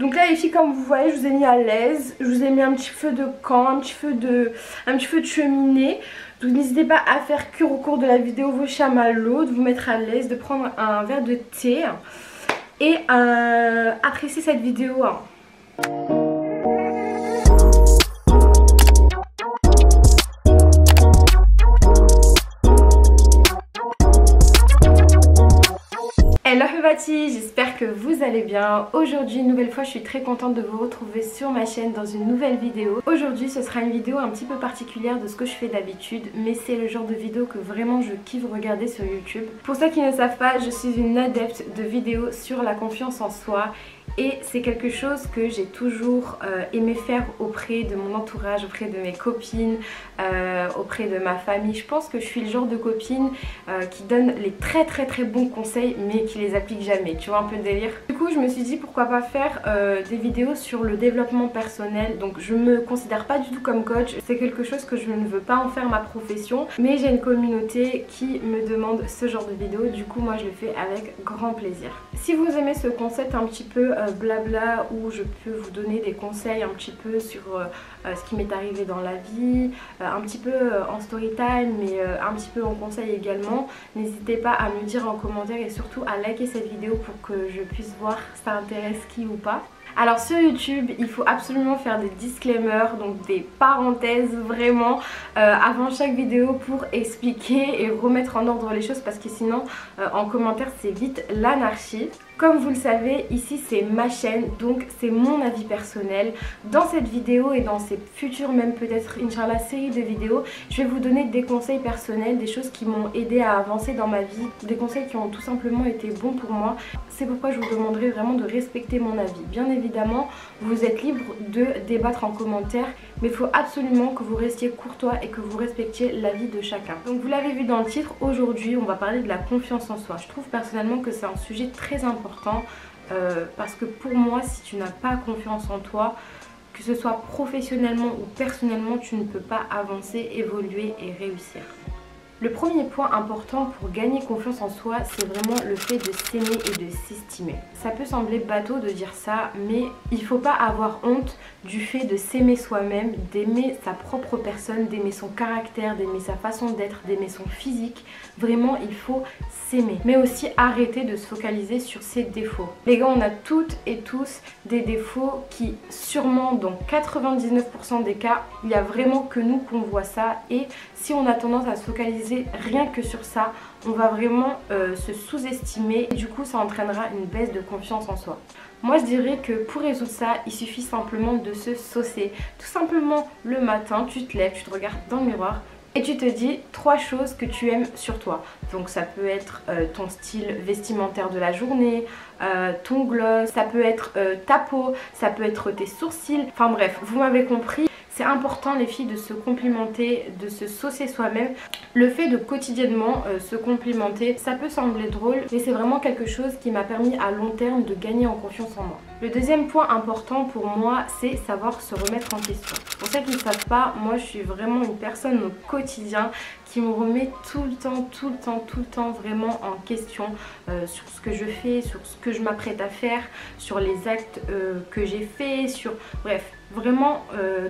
Donc là les filles, comme vous voyez, je vous ai mis à l'aise. Je vous ai mis un petit feu de camp, un petit feu de cheminée. Donc n'hésitez pas à faire cuire au cours de la vidéo vos chamallows, de vous mettre à l'aise, de prendre un verre de thé et apprécier cette vidéo. Hello Bati, j'espère que vous allez bien. Aujourd'hui, une nouvelle fois, je suis très contente de vous retrouver sur ma chaîne dans une nouvelle vidéo. Aujourd'hui, ce sera une vidéo un petit peu particulière de ce que je fais d'habitude, mais c'est le genre de vidéo que vraiment je kiffe regarder sur YouTube. Pour ceux qui ne savent pas, je suis une adepte de vidéos sur la confiance en soi. Et c'est quelque chose que j'ai toujours aimé faire auprès de mon entourage, auprès de mes copines, auprès de ma famille. Je pense que je suis le genre de copine qui donne les très bons conseils mais qui les applique jamais. Tu vois, un peu de délire. Du coup, je me suis dit pourquoi pas faire des vidéos sur le développement personnel. Donc je me considère pas du tout comme coach. C'est quelque chose que je ne veux pas en faire ma profession. Mais j'ai une communauté qui me demande ce genre de vidéos. Du coup, moi je le fais avec grand plaisir. Si vous aimez ce concept un petit peu blabla où je peux vous donner des conseils un petit peu sur ce qui m'est arrivé dans la vie, un petit peu en story time mais un petit peu en conseil également, n'hésitez pas à me dire en commentaire et surtout à liker cette vidéo pour que je puisse voir si ça intéresse qui ou pas. Alors sur YouTube, il faut absolument faire des disclaimers, donc des parenthèses vraiment avant chaque vidéo pour expliquer et remettre en ordre les choses parce que sinon en commentaire c'est vite l'anarchie. Comme vous le savez, ici c'est ma chaîne, donc c'est mon avis personnel. Dans cette vidéo et dans ces futures même peut-être Inch'Allah série de vidéos, je vais vous donner des conseils personnels, des choses qui m'ont aidé à avancer dans ma vie, des conseils qui ont tout simplement été bons pour moi. C'est pourquoi je vous demanderai vraiment de respecter mon avis. Bien évidemment, vous êtes libre de débattre en commentaire, mais il faut absolument que vous restiez courtois et que vous respectiez l'avis de chacun. Donc vous l'avez vu dans le titre, aujourd'hui on va parler de la confiance en soi. Je trouve personnellement que c'est un sujet très important. Parce que pour moi, si tu n'as pas confiance en toi, que ce soit professionnellement ou personnellement, tu ne peux pas avancer, évoluer et réussir. Le premier point important pour gagner confiance en soi, c'est vraiment le fait de s'aimer et de s'estimer. Ça peut sembler bateau de dire ça, mais il ne faut pas avoir honte du fait de s'aimer soi-même, d'aimer sa propre personne, d'aimer son caractère, d'aimer sa façon d'être, d'aimer son physique. Vraiment, il faut s'aimer. Mais aussi arrêter de se focaliser sur ses défauts. Les gars, on a toutes et tous des défauts qui, sûrement dans 99% des cas, il n'y a vraiment que nous qu'on voit ça. Et si on a tendance à se focaliser rien que sur ça, on va vraiment se sous-estimer et du coup ça entraînera une baisse de confiance en soi. Moi je dirais que pour résoudre ça, il suffit simplement de se saucer. Tout simplement le matin, tu te lèves, tu te regardes dans le miroir et tu te dis 3 choses que tu aimes sur toi. Donc ça peut être ton style vestimentaire de la journée, ton gloss, ça peut être ta peau, ça peut être tes sourcils, enfin bref, vous m'avez compris. C'est important les filles de se complimenter, de se saucer soi-même. Le fait de quotidiennement se complimenter, ça peut sembler drôle, mais c'est vraiment quelque chose qui m'a permis à long terme de gagner en confiance en moi. Le deuxième point important pour moi, c'est savoir se remettre en question. Pour celles qui ne savent pas, moi je suis vraiment une personne au quotidien qui me remet tout le temps vraiment en question sur ce que je fais, sur ce que je m'apprête à faire, sur les actes que j'ai faits, sur bref. Vraiment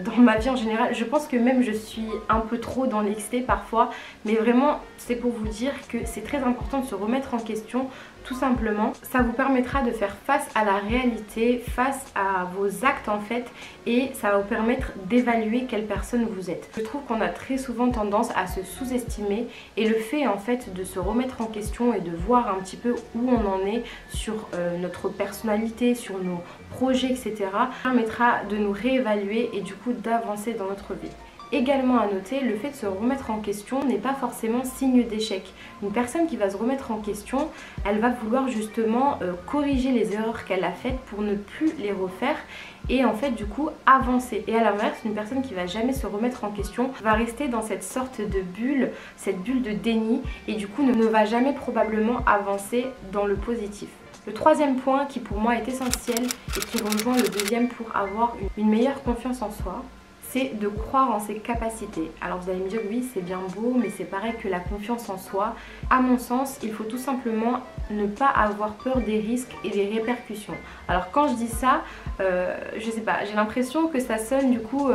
dans ma vie en général, je pense que même je suis un peu trop dans l'excès parfois, mais vraiment c'est pour vous dire que c'est très important de se remettre en question tout simplement. Ça vous permettra de faire face à la réalité, face à vos actes en fait, et ça va vous permettre d'évaluer quelle personne vous êtes. Je trouve qu'on a très souvent tendance à se sous-estimer et le fait en fait de se remettre en question et de voir un petit peu où on en est sur notre personnalité, sur nos projets etc. permettra de nous réévaluer et du coup d'avancer dans notre vie. Également à noter, le fait de se remettre en question n'est pas forcément signe d'échec. Une personne qui va se remettre en question, elle va vouloir justement corriger les erreurs qu'elle a faites pour ne plus les refaire et en fait du coup avancer. Et à l'inverse, une personne qui va jamais se remettre en question va rester dans cette sorte de bulle, cette bulle de déni et du coup ne va jamais probablement avancer dans le positif. Le troisième point qui pour moi est essentiel et qui rejoint le deuxième pour avoir une meilleure confiance en soi, c'est de croire en ses capacités. Alors vous allez me dire oui, c'est bien beau, mais c'est pareil que la confiance en soi. À mon sens, il faut tout simplement ne pas avoir peur des risques et des répercussions. Alors quand je dis ça, je sais pas, j'ai l'impression que ça sonne du coup,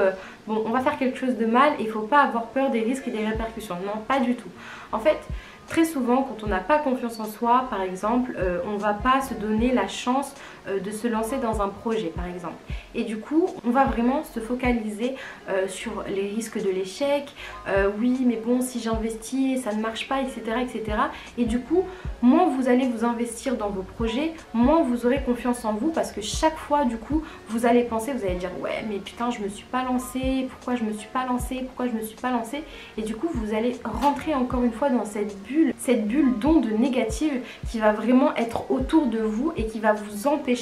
bon, on va faire quelque chose de mal et il faut pas avoir peur des risques et des répercussions. Non, pas du tout. En fait, très souvent, quand on n'a pas confiance en soi, par exemple, on ne va pas se donner la chance de se lancer dans un projet, par exemple. Et du coup, on va vraiment se focaliser sur les risques de l'échec. Oui, mais bon, si j'investis, ça ne marche pas, etc., etc. Et du coup, moins vous allez vous investir dans vos projets, moins vous aurez confiance en vous parce que chaque fois, du coup, vous allez penser, vous allez dire ouais, mais putain, je me suis pas lancée, pourquoi je me suis pas lancée, pourquoi je me suis pas lancée. Et du coup, vous allez rentrer encore une fois dans cette bulle d'onde négative qui va vraiment être autour de vous et qui va vous empêcher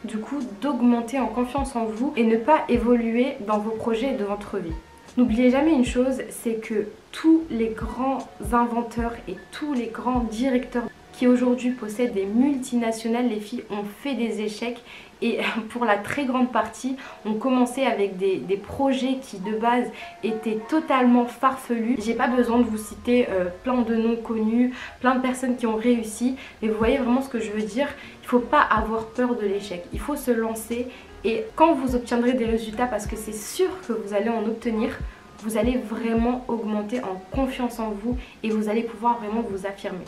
du coup d'augmenter en confiance en vous et ne pas évoluer dans vos projets et de votre vie. N'oubliez jamais une chose, c'est que tous les grands inventeurs et tous les grands directeurs qui aujourd'hui possèdent des multinationales, les filles ont fait des échecs et pour la très grande partie ont commencé avec des projets qui de base étaient totalement farfelus. J'ai pas besoin de vous citer plein de noms connus, plein de personnes qui ont réussi, mais vous voyez vraiment ce que je veux dire. Il faut pas avoir peur de l'échec, il faut se lancer et quand vous obtiendrez des résultats, parce que c'est sûr que vous allez en obtenir, vous allez vraiment augmenter en confiance en vous et vous allez pouvoir vraiment vous affirmer.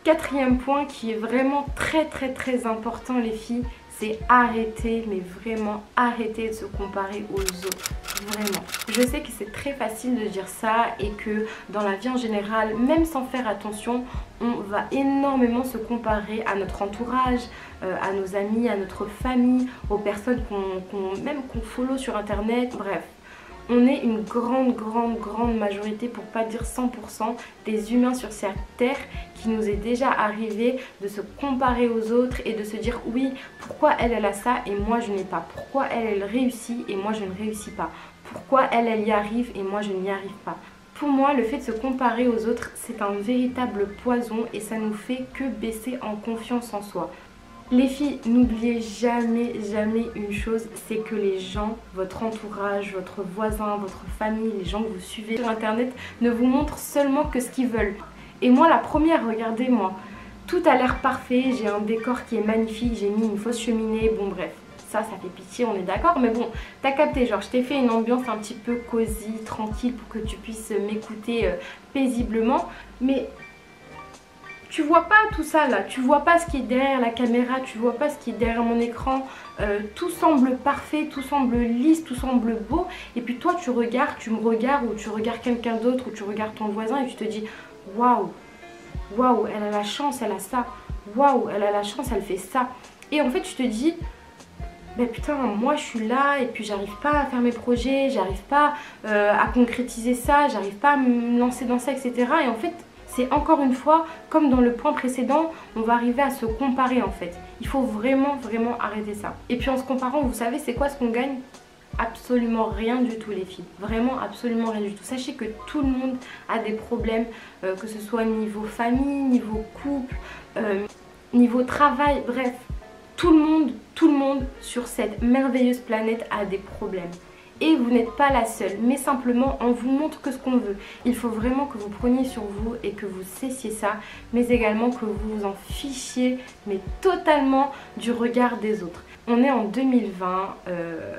Quatrième point qui est vraiment très important les filles, c'est arrêter, mais vraiment arrêter de se comparer aux autres, vraiment. Je sais que c'est très facile de dire ça et que dans la vie en général, même sans faire attention, on va énormément se comparer à notre entourage, à nos amis, à notre famille, aux personnes qu'on follow sur internet, bref. On est une grande majorité, pour pas dire 100%, des humains sur cette terre qui nous est déjà arrivé de se comparer aux autres et de se dire oui, pourquoi elle a ça et moi je n'ai pas, pourquoi elle réussit et moi je ne réussis pas, pourquoi elle y arrive et moi je n'y arrive pas. Pour moi, le fait de se comparer aux autres, c'est un véritable poison et ça nous fait que baisser en confiance en soi. Les filles, n'oubliez jamais une chose, c'est que les gens, votre entourage, votre voisin, votre famille, les gens que vous suivez sur internet ne vous montrent seulement que ce qu'ils veulent. Et moi la première, regardez-moi, tout a l'air parfait, j'ai un décor qui est magnifique, j'ai mis une fausse cheminée, bon bref. Ça fait pitié, on est d'accord, mais bon, t'as capté, genre je t'ai fait une ambiance un petit peu cosy, tranquille pour que tu puisses m'écouter paisiblement, mais tu vois pas tout ça là, tu vois pas ce qui est derrière la caméra, tu vois pas ce qui est derrière mon écran, tout semble parfait, tout semble lisse, tout semble beau, et puis toi tu me regardes ou tu regardes quelqu'un d'autre ou tu regardes ton voisin et tu te dis waouh, waouh, elle a la chance, elle a ça, waouh, elle a la chance, elle fait ça, et en fait tu te dis ben putain, moi je suis là et puis j'arrive pas à faire mes projets, j'arrive pas à concrétiser ça, j'arrive pas à me lancer dans ça, etc. Et en fait, c'est encore une fois, comme dans le point précédent, on va arriver à se comparer en fait. Il faut vraiment arrêter ça. Et puis en se comparant, vous savez c'est quoi ce qu'on gagne? Absolument rien du tout les filles, vraiment absolument rien du tout. Sachez que tout le monde a des problèmes, que ce soit niveau famille, niveau couple, niveau travail, bref. Tout le monde sur cette merveilleuse planète a des problèmes. Et vous n'êtes pas la seule, mais simplement on vous montre que ce qu'on veut. Il faut vraiment que vous preniez sur vous et que vous cessiez ça, mais également que vous vous en fichiez, mais totalement du regard des autres. On est en 2020,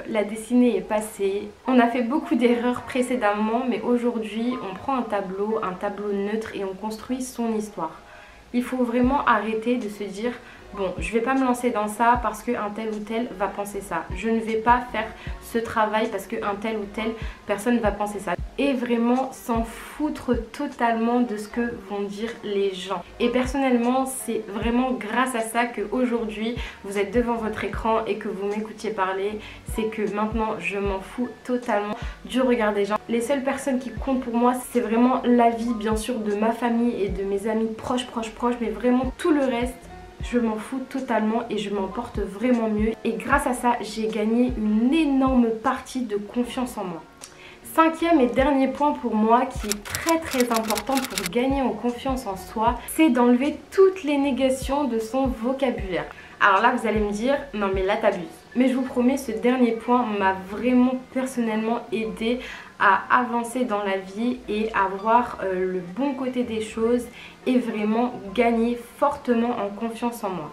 la destinée est passée, on a fait beaucoup d'erreurs précédemment, mais aujourd'hui on prend un tableau neutre et on construit son histoire. Il faut vraiment arrêter de se dire bon, je vais pas me lancer dans ça parce qu'un tel ou tel va penser ça. Je ne vais pas faire ce travail parce qu'un tel ou telle personne va penser ça. Et vraiment s'en foutre totalement de ce que vont dire les gens. Et personnellement, c'est vraiment grâce à ça qu'aujourd'hui, vous êtes devant votre écran et que vous m'écoutiez parler. C'est que maintenant, je m'en fous totalement du regard des gens. Les seules personnes qui comptent pour moi, c'est vraiment l'avis bien sûr de ma famille et de mes amis proches, mais vraiment tout le reste, je m'en fous totalement et je m'en porte vraiment mieux. Et grâce à ça, j'ai gagné une énorme partie de confiance en moi. Cinquième et dernier point pour moi qui est très important pour gagner en confiance en soi, c'est d'enlever toutes les négations de son vocabulaire. Alors là, vous allez me dire, non mais là t'abuses. Mais je vous promets, ce dernier point m'a vraiment personnellement aidé à avancer dans la vie et à voir le bon côté des choses et vraiment gagner fortement en confiance en moi.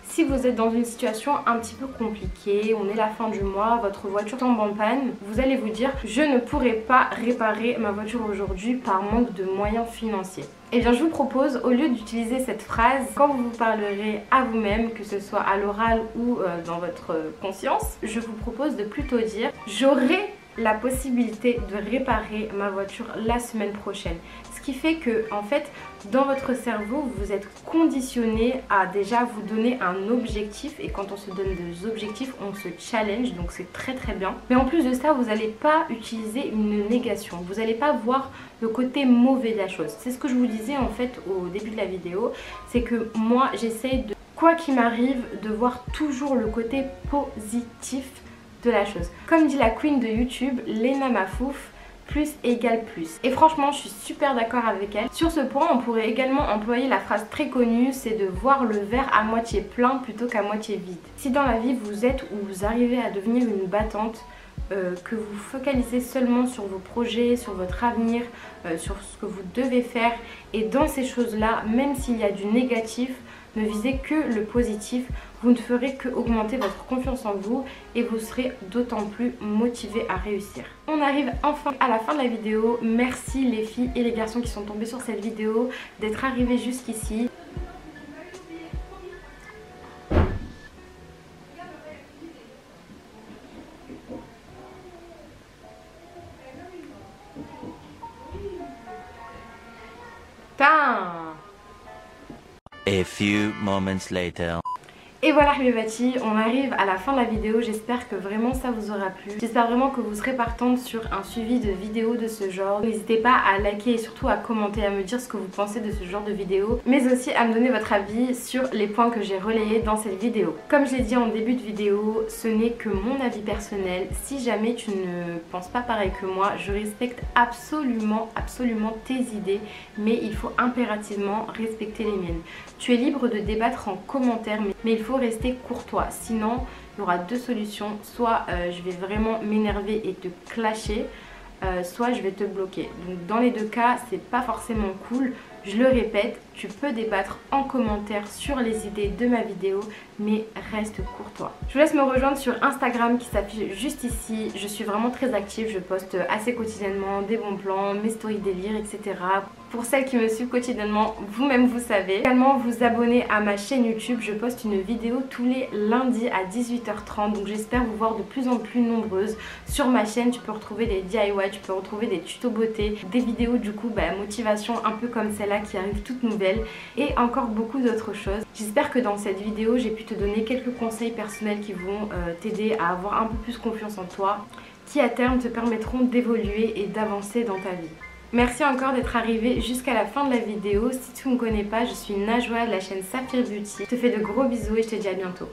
Si vous êtes dans une situation un petit peu compliquée, on est la fin du mois, votre voiture tombe en panne, vous allez vous dire je ne pourrai pas réparer ma voiture aujourd'hui par manque de moyens financiers. Et bien je vous propose, au lieu d'utiliser cette phrase, quand vous vous parlerez à vous-même, que ce soit à l'oral ou dans votre conscience, je vous propose de plutôt dire j'aurai la possibilité de réparer ma voiture la semaine prochaine. Ce qui fait que en fait dans votre cerveau vous êtes conditionné à déjà vous donner un objectif, et quand on se donne des objectifs on se challenge, donc c'est très bien. Mais en plus de ça vous n'allez pas utiliser une négation, vous n'allez pas voir le côté mauvais de la chose. C'est ce que je vous disais en fait au début de la vidéo, c'est que moi j'essaye de, quoi qu'il m'arrive, de voir toujours le côté positif de la chose. Comme dit la queen de YouTube, Lena Mafouf, plus égale plus. Et franchement, je suis super d'accord avec elle. Sur ce point, on pourrait également employer la phrase très connue, c'est de voir le verre à moitié plein plutôt qu'à moitié vide. Si dans la vie vous êtes ou vous arrivez à devenir une battante, que vous focalisez seulement sur vos projets, sur votre avenir, sur ce que vous devez faire, et dans ces choses-là, même s'il y a du négatif, ne visez que le positif, vous ne ferez que augmenter votre confiance en vous et vous serez d'autant plus motivé à réussir. On arrive enfin à la fin de la vidéo. Merci les filles et les garçons qui sont tombés sur cette vidéo d'être arrivés jusqu'ici. A few moments later. Et voilà Habibati, on arrive à la fin de la vidéo, j'espère que vraiment ça vous aura plu. J'espère vraiment que vous serez partante sur un suivi de vidéos de ce genre. N'hésitez pas à liker et surtout à commenter, à me dire ce que vous pensez de ce genre de vidéo, mais aussi à me donner votre avis sur les points que j'ai relayés dans cette vidéo. Comme je l'ai dit en début de vidéo, ce n'est que mon avis personnel. Si jamais tu ne penses pas pareil que moi, je respecte absolument tes idées, mais il faut impérativement respecter les miennes. Tu es libre de débattre en commentaire, mais il faut rester courtois, sinon il y aura deux solutions, soit je vais vraiment m'énerver et te clasher, soit je vais te bloquer. Donc dans les deux cas c'est pas forcément cool. Je le répète, tu peux débattre en commentaire sur les idées de ma vidéo, mais reste courtois. Je vous laisse me rejoindre sur Instagram qui s'affiche juste ici. Je suis vraiment très active, je poste assez quotidiennement des bons plans, mes stories délire, etc. Pour celles qui me suivent quotidiennement, vous-même vous savez. Également vous abonner à ma chaîne YouTube, je poste une vidéo tous les lundis à 18h30. Donc j'espère vous voir de plus en plus nombreuses. Sur ma chaîne tu peux retrouver des DIY, tu peux retrouver des tutos beauté, des vidéos du coup motivation un peu comme celle-là qui arrive toute nouvelle, et encore beaucoup d'autres choses. J'espère que dans cette vidéo j'ai pu te donner quelques conseils personnels qui vont t'aider à avoir un peu plus confiance en toi, qui à terme te permettront d'évoluer et d'avancer dans ta vie. Merci encore d'être arrivé jusqu'à la fin de la vidéo. Si tu ne me connais pas, je suis Najwa de la chaîne Saphir Beauty. Je te fais de gros bisous et je te dis à bientôt.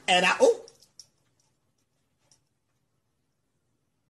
And